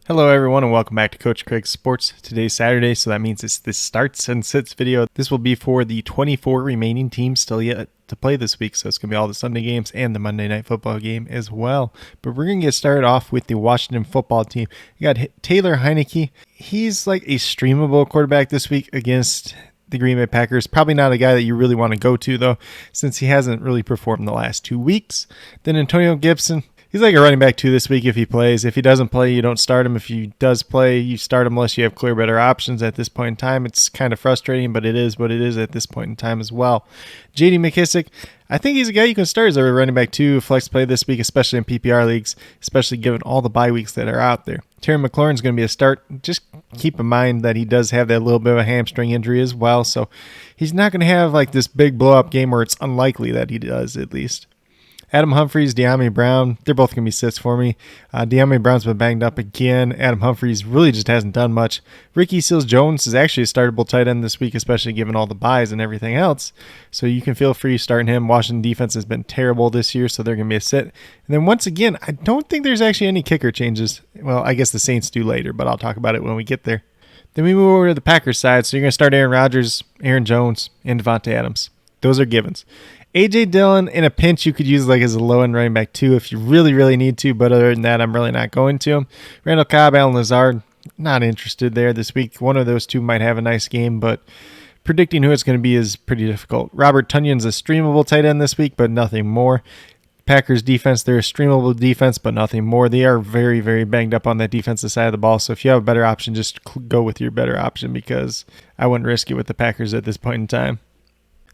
Hello everyone and welcome back to Coach Craig Sports. Today's Saturday, so that means it's the starts and sits video. This will be for the 24 remaining teams still yet to play this week, so it's going to be all the Sunday games and the Monday Night Football game as well. But we're going to get started off with the Washington football team. You got Taylor Heineke. He's like a streamable quarterback this week against the Green Bay Packers. Probably not a guy that you really want to go to, though, since he hasn't really performed the last 2 weeks. Then Antonio Gibson. He's like a running back 2 this week if he plays. If he doesn't play, you don't start him. If he does play, you start him unless you have clear better options at this point in time. It's kind of frustrating, but it is what it is at this point in time as well. J.D. McKissick, I think he's a guy you can start as a running back 2 flex play this week, especially in PPR leagues, especially given all the bye weeks that are out there. Terry McLaurin's going to be a start. Just keep in mind that he does have that little bit of a hamstring injury as well, so he's not going to have like this big blow-up game, or it's unlikely that he does at least. Adam Humphries, De'Ami Brown, they're both going to be sits for me. De'Ami Brown's been banged up again. Adam Humphries really just hasn't done much. Ricky Seals-Jones is actually a startable tight end this week, especially given all the buys and everything else. So you can feel free starting him. Washington defense has been terrible this year, so they're going to be a sit. And then once again, I don't think there's actually any kicker changes. Well, I guess the Saints do later, but I'll talk about it when we get there. Then we move over to the Packers side. So you're going to start Aaron Rodgers, Aaron Jones, and Devontae Adams. Those are givens. A.J. Dillon, in a pinch, you could use like as a low-end running back 2 if you really, really need to, but other than that, I'm really not going to him. Randall Cobb, Allen Lazard, not interested there this week. One of those two might have a nice game, but predicting who it's going to be is pretty difficult. Robert Tunyon's a streamable tight end this week, but nothing more. Packers defense, they're a streamable defense, but nothing more. They are very, very banged up on that defensive side of the ball, so if you have a better option, just go with your better option because I wouldn't risk it with the Packers at this point in time.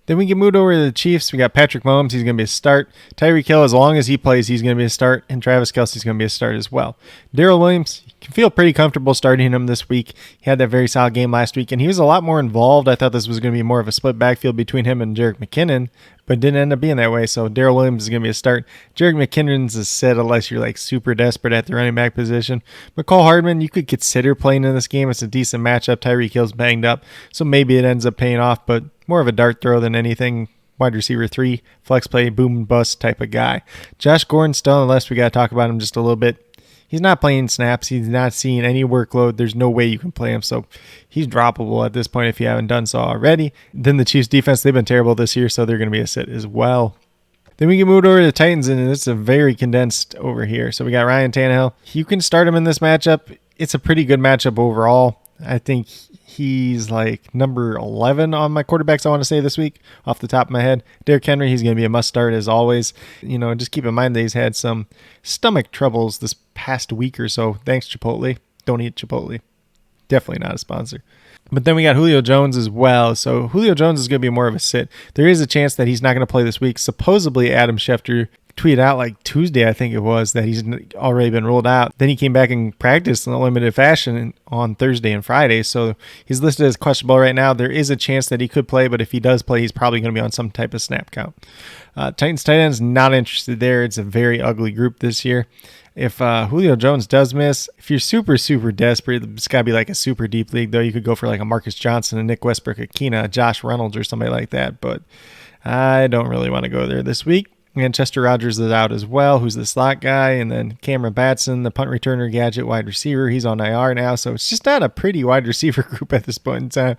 Then we can move over to the Chiefs. We got Patrick Mahomes. He's going to be a start. Tyreek Hill, as long as he plays, he's going to be a start. And Travis Kelce's going to be a start as well. Darrell Williams, you can feel pretty comfortable starting him this week. He had that very solid game last week, and he was a lot more involved. I thought this was going to be more of a split backfield between him and Jerick McKinnon, but it didn't end up being that way. So Darrell Williams is going to be a start. Jerick McKinnon's a sit unless you're like super desperate at the running back position. McCall Hardman, you could consider playing in this game. It's a decent matchup. Tyreek Hill's banged up, so maybe it ends up paying off, but more of a dart throw than anything. Wide receiver 3, flex play, boom and bust type of guy. Josh Gordon still on the list. We got to talk about him just a little bit. He's not playing snaps. He's not seeing any workload. There's no way you can play him, so he's droppable at this point if you haven't done so already. Then the Chiefs defense, they've been terrible this year, so they're going to be a sit as well. Then we can move over to the Titans, and it's a very condensed over here. So we got Ryan Tannehill. You can start him in this matchup. It's a pretty good matchup overall. I think he's like number 11 on my quarterbacks I want to say this week off the top of my head. Derrick Henry, he's going to be a must start as always. Just keep in mind that he's had some stomach troubles this past week or so. Thanks, Chipotle. Don't eat Chipotle. Definitely not a sponsor. But then we got Julio Jones as well. So Julio Jones is going to be more of a sit. There is a chance that he's not going to play this week. Supposedly Adam Schefter tweeted out like Tuesday, I think it was, that he's already been ruled out. Then he came back and practiced in a limited fashion on Thursday and Friday. So he's listed as questionable right now. There is a chance that he could play, but if he does play, he's probably going to be on some type of snap count. Titans tight ends, not interested there. It's a very ugly group this year. If Julio Jones does miss, if you're super, super desperate, it's got to be like a super deep league, though. You could go for like a Marcus Johnson, a Nick Westbrook-Akina, a Josh Reynolds, or somebody like that. But I don't really want to go there this week. And Chester Rogers is out as well, who's the slot guy. And then Cameron Batson, the punt returner gadget wide receiver. He's on IR now. So it's just not a pretty wide receiver group at this point in time.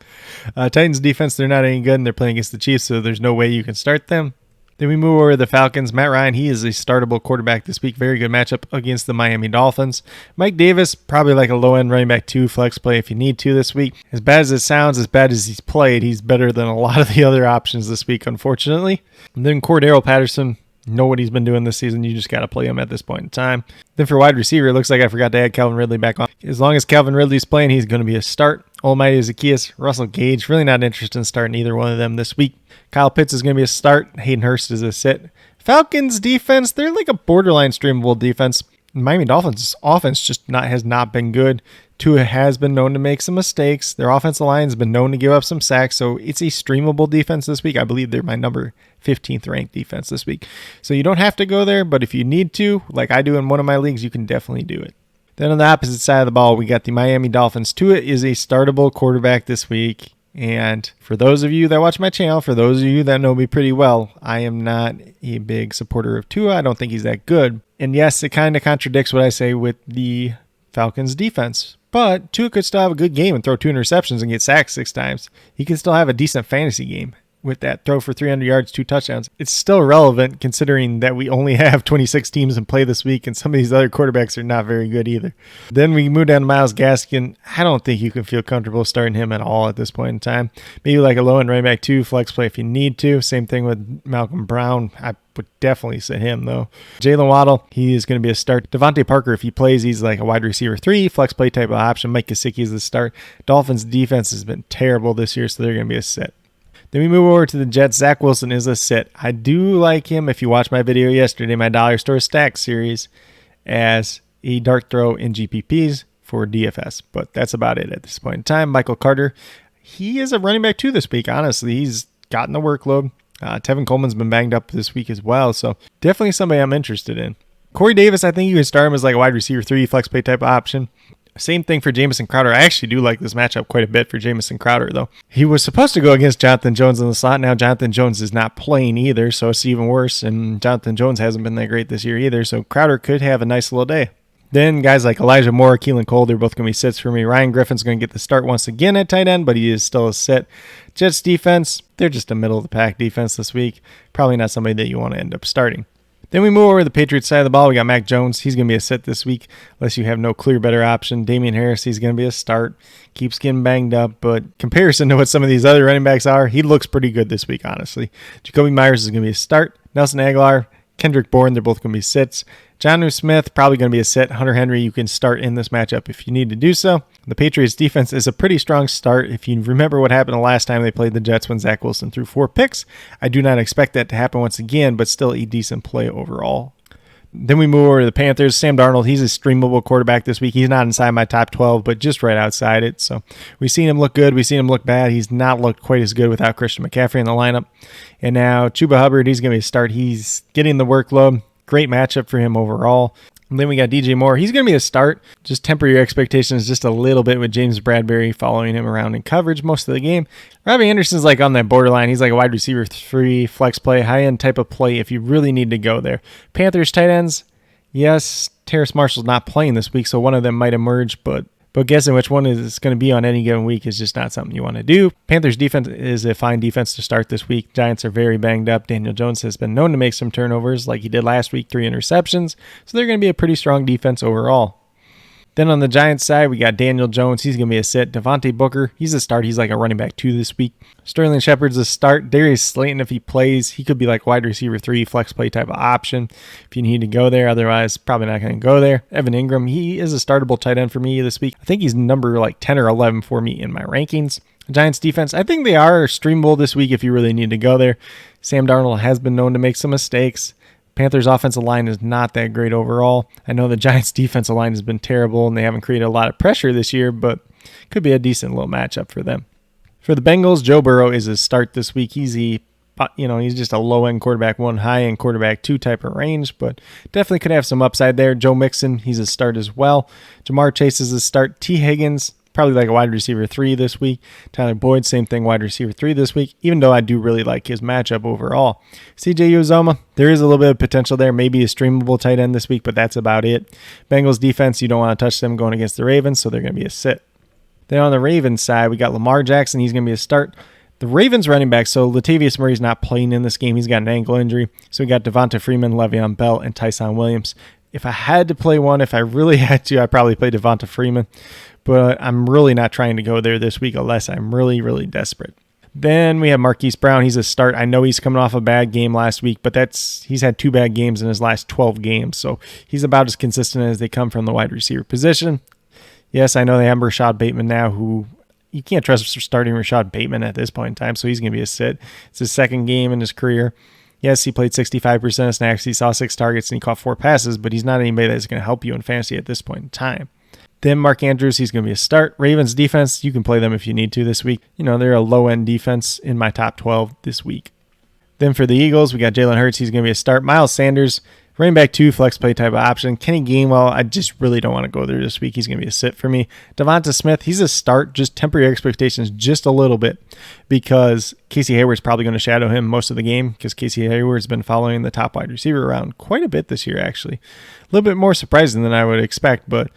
Titans defense, they're not any good, and they're playing against the Chiefs, so there's no way you can start them. Then we move over to the Falcons. Matt Ryan, he is a startable quarterback this week. Very good matchup against the Miami Dolphins. Mike Davis, probably like a low-end running back 2 flex play if you need to this week. As bad as it sounds, as bad as he's played, he's better than a lot of the other options this week, unfortunately. And then Cordero Patterson, know what he's been doing this season. You just got to play him at this point in time. Then for wide receiver, it looks like I forgot to add Calvin Ridley back on. As long as Calvin Ridley's playing, he's going to be a start. Almighty Zacchaeus, Russell Gage, really not interested in starting either one of them this week. Kyle Pitts is going to be a start. Hayden Hurst is a sit. Falcons defense, they're like a borderline streamable defense. Miami Dolphins offense just has not been good. Tua has been known to make some mistakes. Their offensive line has been known to give up some sacks, so it's a streamable defense this week. I believe they're my number 15th ranked defense this week. So you don't have to go there, but if you need to, like I do in one of my leagues, you can definitely do it. Then on the opposite side of the ball, we got the Miami Dolphins. Tua is a startable quarterback this week. And for those of you that watch my channel, for those of you that know me pretty well, I am not a big supporter of Tua. I don't think he's that good. And yes, it kind of contradicts what I say with the Falcons defense. But Tua could still have a good game and throw 2 interceptions and get sacked 6 times. He can still have a decent fantasy game with that throw for 300 yards, 2 touchdowns. It's still relevant considering that we only have 26 teams in play this week, and some of these other quarterbacks are not very good either. Then we move down to Myles Gaskin. I don't think you can feel comfortable starting him at all at this point in time. Maybe like a low-end running back 2, flex play if you need to. Same thing with Malcolm Brown. I would definitely sit him, though. Jalen Waddle, he is going to be a start. Devontae Parker, if he plays, he's like a wide receiver 3, flex play type of option. Mike Gesicki is the start. Dolphins' defense has been terrible this year, so they're going to be a sit. Then we move over to the Jets. Zach Wilson is a sit. I do like him, if you watched my video yesterday, my Dollar Store Stack series, as a dart throw in GPPs for DFS. But that's about it at this point in time. Michael Carter, he is a running back 2 this week, honestly. He's gotten the workload. Tevin Coleman's been banged up this week as well, so definitely somebody I'm interested in. Corey Davis, I think you can start him as like a wide receiver 3, flex play type of option. Same thing for Jamison Crowder. I actually do like this matchup quite a bit for Jamison Crowder, though. He was supposed to go against Jonathan Jones in the slot. Now Jonathan Jones is not playing either, so it's even worse. And Jonathan Jones hasn't been that great this year either, so Crowder could have a nice little day. Then guys like Elijah Moore, Keelan Cole, they're both going to be sits for me. Ryan Griffin's going to get the start once again at tight end, but he is still a sit. Jets defense, they're just a middle-of-the-pack defense this week. Probably not somebody that you want to end up starting. Then we move over to the Patriots side of the ball. We got Mac Jones. He's going to be a sit this week unless you have no clear better option. Damian Harris, he's going to be a start. Keeps getting banged up, but comparison to what some of these other running backs are, he looks pretty good this week, honestly. Jacoby Myers is going to be a start. Nelson Aguilar, Kendrick Bourne, they're both going to be sits. Jonnu Smith, probably going to be a sit. Hunter Henry, you can start in this matchup if you need to do so. The Patriots defense is a pretty strong start. If you remember what happened the last time they played the Jets when Zach Wilson threw 4 picks, I do not expect that to happen once again, but still a decent play overall. Then we move over to the Panthers. Sam Darnold, he's a streamable quarterback this week. He's not inside my top 12, but just right outside it. So we've seen him look good. We've seen him look bad. He's not looked quite as good without Christian McCaffrey in the lineup. And now Chuba Hubbard, he's going to be a start. He's getting the workload. Great matchup for him overall. And then we got DJ Moore. He's going to be a start. Just temper your expectations just a little bit with James Bradbury following him around in coverage most of the game. Robbie Anderson's like on that borderline. He's like a wide receiver 3, flex play, high-end type of play if you really need to go there. Panthers tight ends, yes, Terrace Marshall's not playing this week, so one of them might emerge, but guessing which one is going to be on any given week is just not something you want to do. Panthers defense is a fine defense to start this week. Giants are very banged up. Daniel Jones has been known to make some turnovers like he did last week, 3 interceptions. So they're going to be a pretty strong defense overall. Then on the Giants side, we got Daniel Jones. He's going to be a sit. Devontae Booker, he's a start. He's like a running back 2 this week. Sterling Shepard's a start. Darius Slayton, if he plays, he could be like wide receiver 3, flex play type of option if you need to go there. Otherwise, probably not going to go there. Evan Ingram, he is a startable tight end for me this week. I think he's number like 10 or 11 for me in my rankings. Giants defense, I think they are streamable this week if you really need to go there. Sam Darnold has been known to make some mistakes. Panthers offensive line is not that great overall. I know the Giants defensive line has been terrible and they haven't created a lot of pressure this year, but could be a decent little matchup for them. For the Bengals, Joe Burrow is a start this week. He's just a low-end quarterback 1, high-end quarterback 2 type of range, but definitely could have some upside there. Joe Mixon, he's a start as well. Jamar Chase is a start. T. Higgins, probably like a wide receiver 3 this week. Tyler Boyd, same thing, wide receiver 3 this week, even though I do really like his matchup overall. CJ Uzomah, there is a little bit of potential there, maybe a streamable tight end this week, but that's about it. Bengals defense, you don't want to touch them going against the Ravens, so they're going to be a sit. Then on the Ravens side, we got Lamar Jackson. He's going to be a start. The Ravens running back, so Latavius Murray's not playing in this game. He's got an ankle injury. So we got Devonta Freeman, Le'Veon Bell, and Tyson Williams. If I had to play one, if I really had to, I'd probably play Devonta Freeman. But I'm really not trying to go there this week unless I'm really, really desperate. Then we have Marquise Brown. He's a start. I know he's coming off a bad game last week, but he's had 2 bad games in his last 12 games. So he's about as consistent as they come from the wide receiver position. Yes, I know they have Rashad Bateman now, who you can't trust starting Rashad Bateman at this point in time, so he's going to be a sit. It's his second game in his career. Yes, he played 65% of snaps. He saw 6 targets and he caught 4 passes, but he's not anybody that's going to help you in fantasy at this point in time. Then Mark Andrews, he's going to be a start. Ravens defense, you can play them if you need to this week. They're a low-end defense in my top 12 this week. Then for the Eagles, we got Jalen Hurts. He's going to be a start. Miles Sanders, Running back 2, flex play type of option. Kenny Gainwell, I just really don't want to go there this week. He's going to be a sit for me. Devonta Smith, he's a start. Just temper your expectations just a little bit because Casey Hayward's probably going to shadow him most of the game because Casey Hayward's been following the top wide receiver around quite a bit this year, actually. A little bit more surprising than I would expect, but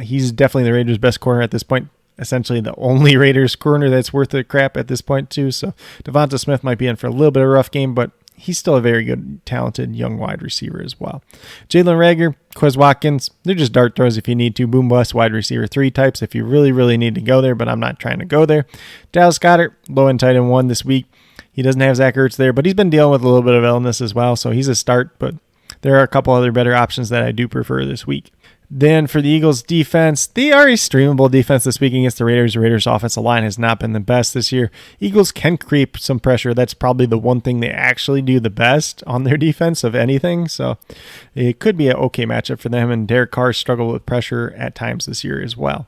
he's definitely the Raiders' best corner at this point. Essentially the only Raiders corner that's worth the crap at this point too. So Devonta Smith might be in for a little bit of a rough game, but he's still a very good, talented young wide receiver as well. Jalen Reagor, Quez Watkins, they're just dart throws if you need to. Boom bust wide receiver 3 types if you really, really need to go there, but I'm not trying to go there. Dallas Goedert, low end tight end 1 this week. He doesn't have Zach Ertz there, but he's been dealing with a little bit of illness as well, so he's a start, but there are a couple other better options that I do prefer this week. Then for the Eagles defense, they are a streamable defense this week against the Raiders. The Raiders offensive line has not been the best this year. Eagles can create some pressure. That's probably the one thing they actually do the best on their defense of anything. So it could be an okay matchup for them. And Derek Carr struggled with pressure at times this year as well.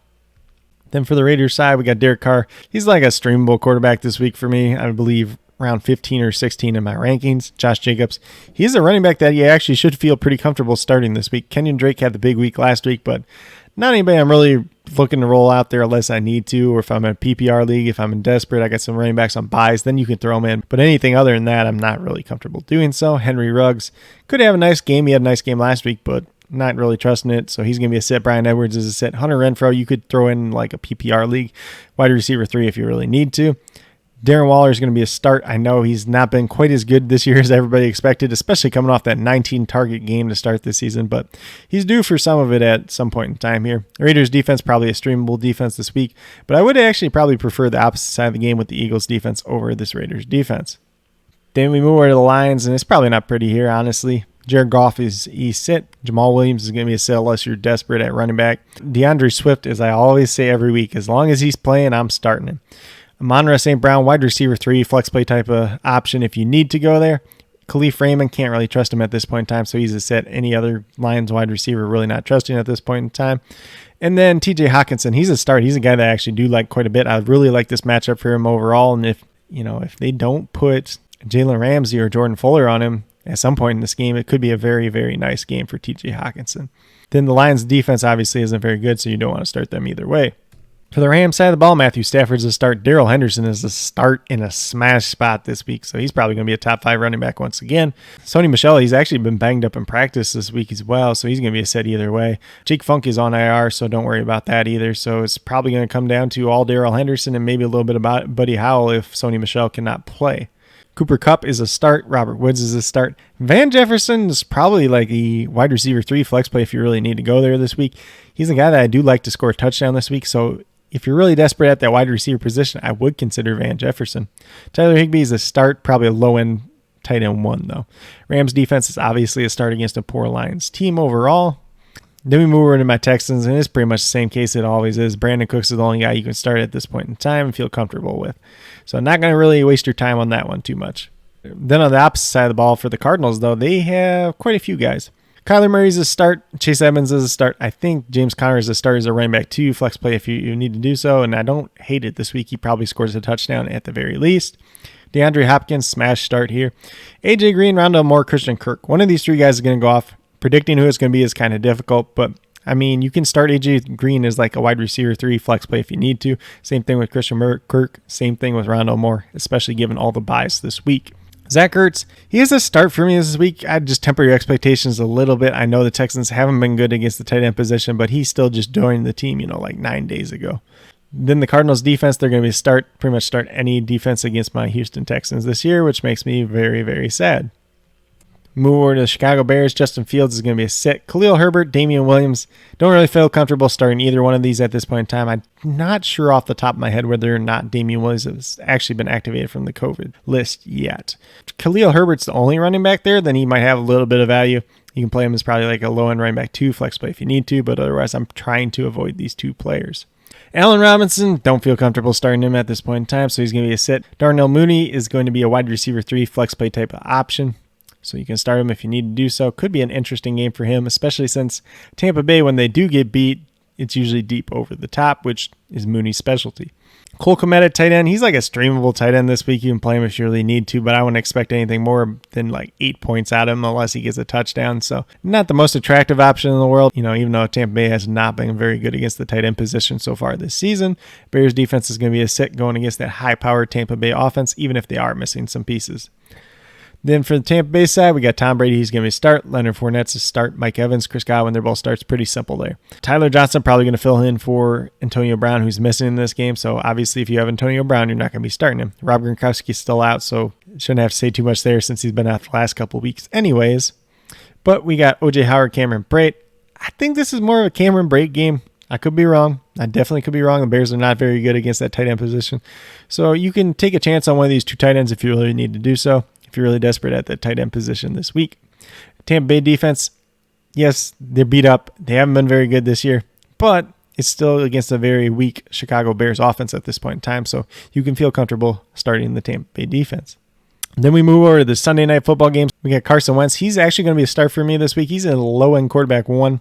Then for the Raiders side, we got Derek Carr. He's like a streamable quarterback this week for me. I believe around 15 or 16 in my rankings. Josh Jacobs, he's a running back that you actually should feel pretty comfortable starting this week. Kenyon Drake had the big week last week, but not anybody I'm really looking to roll out there unless I need to, or if I'm in a PPR league, if I'm in desperate, I got some running backs on buys, then you can throw them in. But anything other than that, I'm not really comfortable doing so. Henry Ruggs could have a nice game. He had a nice game last week, but not really trusting it, so he's going to be a sit. Brian Edwards is a sit. Hunter Renfrow, you could throw in like a PPR league, wide receiver 3 if you really need to. Darren Waller is going to be a start. I know he's not been quite as good this year as everybody expected, especially coming off that 19-target game to start this season, but he's due for some of it at some point in time here. Raiders defense, probably a streamable defense this week, but I would actually probably prefer the opposite side of the game with the Eagles defense over this Raiders defense. Then we move over to the Lions, and it's probably not pretty here, honestly. Jared Goff is a sit. Jamal Williams is going to be a sit unless you're desperate at running back. DeAndre Swift, as I always say every week, as long as he's playing, I'm starting him. Amon-Ra St. Brown, wide receiver 3, flex play type of option if you need to go there. Khalif Raymond, can't really trust him at this point in time, so he's a set. Any other Lions wide receiver, really not trusting at this point in time. And then TJ Hawkinson, he's a start. He's a guy that I actually do like quite a bit. I really like this matchup for him overall, and if they don't put Jalen Ramsey or Jordan Fuller on him at some point in this game, it could be a very, very nice game for TJ Hawkinson. Then the Lions defense obviously isn't very good, so you don't want to start them either way. For the Rams side of the ball, Matthew Stafford's a start. Darrell Henderson is a start in a smash spot this week, so he's probably going to be a top 5 running back once again. Sony Michel, he's actually been banged up in practice this week as well, so he's going to be a set either way. Jake Funk is on IR, so don't worry about that either. So it's probably going to come down to all Darrell Henderson and maybe a little bit about Buddy Howell if Sony Michel cannot play. Cooper Kupp is a start. Robert Woods is a start. Van Jefferson is probably like the wide receiver 3 flex play if you really need to go there this week. He's a guy that I do like to score a touchdown this week, so if you're really desperate at that wide receiver position, I would consider Van Jefferson. Tyler Higbee is a start, probably a low-end tight end 1, though. Rams defense is obviously a start against a poor Lions team overall. Then we move over to my Texans, and it's pretty much the same case it always is. Brandon Cooks is the only guy you can start at this point in time and feel comfortable with. So I'm not going to really waste your time on that one too much. Then on the opposite side of the ball for the Cardinals, though, they have quite a few guys. Kyler Murray's a start. Chase Edmonds is a start. I think James Conner is a start as a running back 2, flex play if you need to do so, and I don't hate it this week. He probably scores a touchdown at the very least. DeAndre Hopkins, smash start here. AJ Green, Rondale Moore, Christian Kirk. One of these 3 guys is going to go off. Predicting who it's going to be is kind of difficult, but I mean, you can start AJ Green as like a wide receiver 3 flex play if you need to. Same thing with Christian Kirk. Same thing with Rondale Moore, especially given all the buys this week. Zach Ertz, he is a start for me this week. I'd just temper your expectations a little bit. I know the Texans haven't been good against the tight end position, but he's still just joined the team, like 9 days ago. Then the Cardinals defense, they're going to be pretty much start any defense against my Houston Texans this year, which makes me very, very sad. Move over to the Chicago Bears. Justin Fields is going to be a sit. Khalil Herbert, Damian Williams. Don't really feel comfortable starting either one of these at this point in time. I'm not sure off the top of my head whether or not Damian Williams has actually been activated from the COVID list yet. Khalil Herbert's the only running back there, then he might have a little bit of value. You can play him as probably like a low-end running back 2 flex play if you need to, but otherwise I'm trying to avoid these 2 players. Allen Robinson, don't feel comfortable starting him at this point in time, so he's going to be a sit. Darnell Mooney is going to be a wide receiver 3 flex play type of option. So you can start him if you need to do so. Could be an interesting game for him, especially since Tampa Bay, when they do get beat, it's usually deep over the top, which is Mooney's specialty. Cole Kmet at tight end. He's like a streamable tight end this week. You can play him if you really need to, but I wouldn't expect anything more than like 8 points out of him unless he gets a touchdown. So not the most attractive option in the world, even though Tampa Bay has not been very good against the tight end position so far this season. Bears defense is going to be a sit going against that high-powered Tampa Bay offense, even if they are missing some pieces. Then for the Tampa Bay side, we got Tom Brady. He's going to start. Leonard Fournette's to start. Mike Evans, Chris Godwin, they're both starts. Pretty simple there. Tyler Johnson probably going to fill in for Antonio Brown, who's missing in this game. So obviously, if you have Antonio Brown, you're not going to be starting him. Rob Gronkowski's still out, so shouldn't have to say too much there since he's been out the last couple of weeks anyways. But we got O.J. Howard, Cameron Brate. I think this is more of a Cameron Brate game. I could be wrong. I definitely could be wrong. The Bears are not very good against that tight end position. So you can take a chance on one of these two tight ends if you really need to do so. If you're really desperate at the tight end position this week. Tampa Bay defense, yes, they're beat up. They haven't been very good this year, but it's still against a very weak Chicago Bears offense at this point in time, so you can feel comfortable starting the Tampa Bay defense. Then we move over to the Sunday night football games. We got Carson Wentz. He's actually going to be a start for me this week. He's a low-end quarterback 1.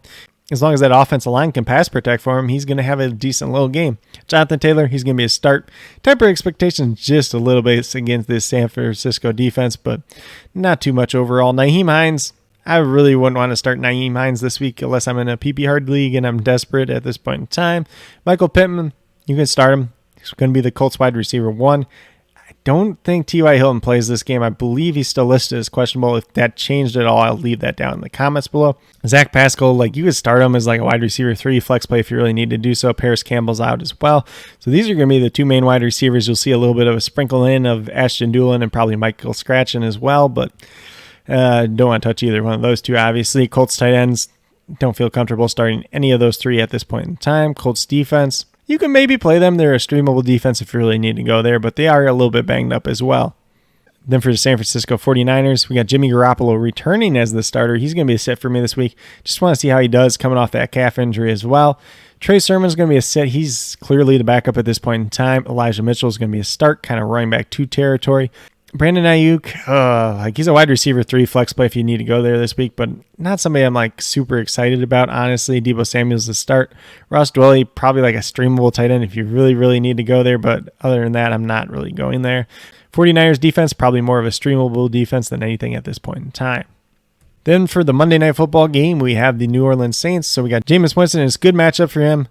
As long as that offensive line can pass protect for him, he's going to have a decent little game. Jonathan Taylor, he's going to be a start. Temper expectations just a little bit against this San Francisco defense, but not too much overall. Nyheim Hines, I really wouldn't want to start Nyheim Hines this week unless I'm in a PP hard league and I'm desperate at this point in time. Michael Pittman, you can start him. He's going to be the Colts wide receiver 1. I don't think T.Y. Hilton plays this game. I believe he's still listed as questionable. If that changed at all, I'll leave that down in the comments below. Zach Pascal, you could start him as like a wide receiver 3 flex play if you really need to do so. Paris Campbell's out as well. So these are going to be the two main wide receivers. You'll see a little bit of a sprinkle in of Ashton Dulin and probably Michael Scratchen as well, but don't want to touch either one of those two, obviously. Colts tight ends, don't feel comfortable starting any of those 3 at this point in time. Colts defense, you can maybe play them. They're a streamable defense if you really need to go there, but they are a little bit banged up as well. Then for the San Francisco 49ers, we got Jimmy Garoppolo returning as the starter. He's going to be a sit for me this week. Just want to see how he does coming off that calf injury as well. Trey Sermon's going to be a sit. He's clearly the backup at this point in time. Elijah Mitchell is going to be a start, kind of running back 2 territory. Brandon Ayuk, he's a wide receiver 3 flex play if you need to go there this week, but not somebody I'm super excited about, honestly. Deebo Samuel's the start. Ross Dwelley, probably a streamable tight end if you really, really need to go there, but other than that, I'm not really going there. 49ers defense, probably more of a streamable defense than anything at this point in time. Then for the Monday Night Football game, we have the New Orleans Saints. So we got Jameis Winston. It's a good matchup for him.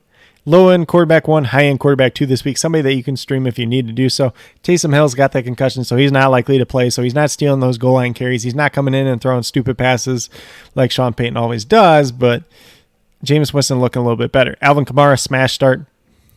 Low-end quarterback 1, high-end quarterback 2 this week. Somebody that you can stream if you need to do so. Taysom Hill's got that concussion, so he's not likely to play. So he's not stealing those goal line carries. He's not coming in and throwing stupid passes like Sean Payton always does, but Jameis Winston looking a little bit better. Alvin Kamara, smash start.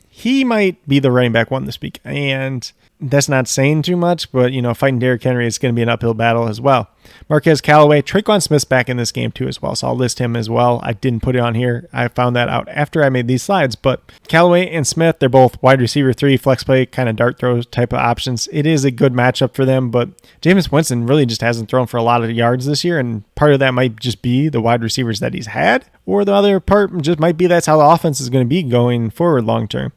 He might be the running back 1 this week, and that's not saying too much, but, fighting Derrick Henry is going to be an uphill battle as well. Marquez Callaway, Traquan Smith's back in this game too as well, so I'll list him as well. I didn't put it on here. I found that out after I made these slides, but Callaway and Smith, they're both wide receiver 3, flex play, kind of dart throw type of options. It is a good matchup for them, but Jameis Winston really just hasn't thrown for a lot of yards this year, and part of that might just be the wide receivers that he's had, or the other part just might be that's how the offense is going to be going forward long term.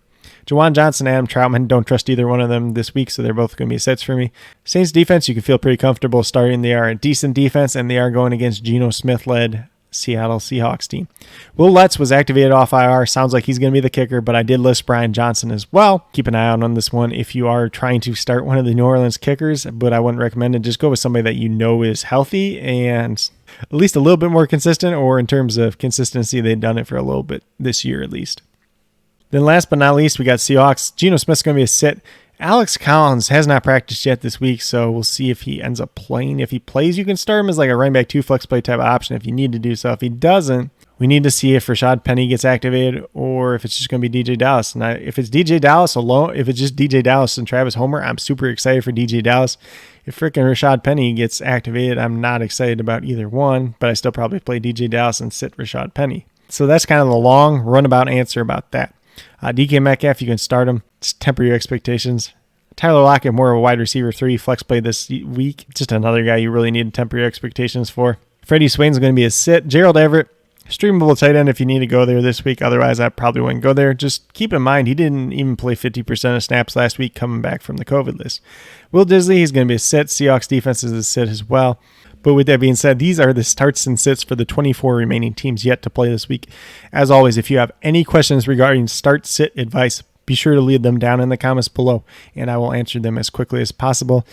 Jawan Johnson, Adam Troutman, don't trust either one of them this week, so they're both going to be sets for me. Saints defense, you can feel pretty comfortable starting. They are a decent defense, and they are going against Geno Smith-led Seattle Seahawks team. Will Lutz was activated off IR. Sounds like he's going to be the kicker, but I did list Brian Johnson as well. Keep an eye out on this one if you are trying to start one of the New Orleans kickers, but I wouldn't recommend it. Just go with somebody that you know is healthy and at least a little bit more consistent, or in terms of consistency, they've done it for a little bit this year at least. Then last but not least, we got Seahawks. Geno Smith's going to be a sit. Alex Collins has not practiced yet this week, so we'll see if he ends up playing. If he plays, you can start him as a running back 2 flex play type of option if you need to do so. If he doesn't, we need to see if Rashad Penny gets activated or if it's just going to be DJ Dallas. And if it's DJ Dallas alone, if it's just DJ Dallas and Travis Homer, I'm super excited for DJ Dallas. If freaking Rashad Penny gets activated, I'm not excited about either one, but I still probably play DJ Dallas and sit Rashad Penny. So that's kind of the long runabout answer about that. DK Metcalf, you can start him. Just temper your expectations. Tyler Lockett, more of a wide receiver 3 flex play this week. Just another guy you really need to temper your expectations for. Freddie Swain's going to be a sit. Gerald Everett, Streamable tight end if you need to go there this week. Otherwise, I probably wouldn't go there. Just keep in mind, he didn't even play 50% of snaps last week coming back from the COVID list. Will Disley, he's going to be a sit. Seahawks defense is a sit as well. But with that being said, these are the starts and sits for the 24 remaining teams yet to play this week. As always, if you have any questions regarding start-sit advice, be sure to leave them down in the comments below, and I will answer them as quickly as possible.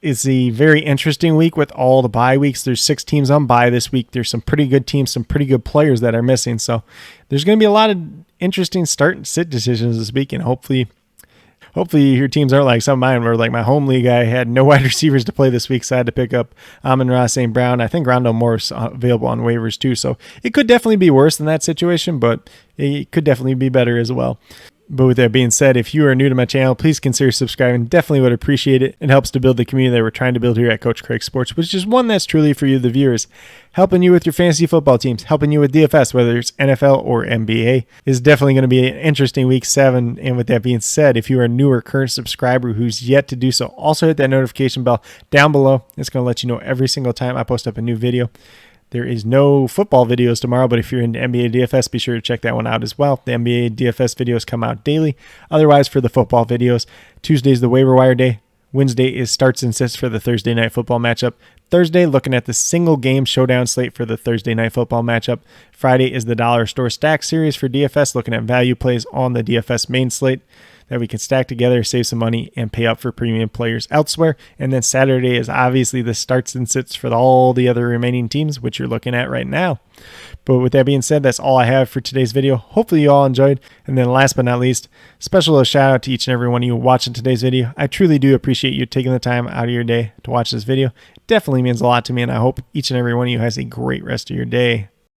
It's a very interesting week with all the bye weeks. There's 6 teams on bye this week. There's some pretty good teams, some pretty good players that are missing. So there's going to be a lot of interesting start and sit decisions this week, and hopefully your teams aren't like some of mine where, like, my home league, I had no wide receivers to play this week, so I had to pick up Amon-Ra St. Brown. I think Rondale Moore's available on waivers too, so it could definitely be worse than that situation, but it could definitely be better as well. But with that being said, if you are new to my channel, please consider subscribing. Definitely would appreciate it. It helps to build the community that we're trying to build here at Coach Craig Sports, which is one that's truly for you, the viewers. Helping you with your fantasy football teams, helping you with DFS, whether it's NFL or NBA, is definitely going to be an interesting week 7. And with that being said, if you are a new or current subscriber who's yet to do so, also hit that notification bell down below. It's going to let you know every single time I post up a new video. There is no football videos tomorrow, but if you're into NBA DFS, be sure to check that one out as well. The NBA DFS videos come out daily. Otherwise, for the football videos, Tuesday's the waiver wire day. Wednesday is starts and sits for the Thursday night football matchup. Thursday, looking at the single game showdown slate for the Thursday night football matchup. Friday is the Dollar Store Stack series for DFS, looking at value plays on the DFS main slate that we can stack together, save some money, and pay up for premium players elsewhere. And then Saturday is obviously the starts and sits for all the other remaining teams, which you're looking at right now. But with that being said, that's all I have for today's video. Hopefully you all enjoyed. And then last but not least, special shout out to each and every one of you watching today's video. I truly do appreciate you taking the time out of your day to watch this video. It definitely means a lot to me, and I hope each and every one of you has a great rest of your day.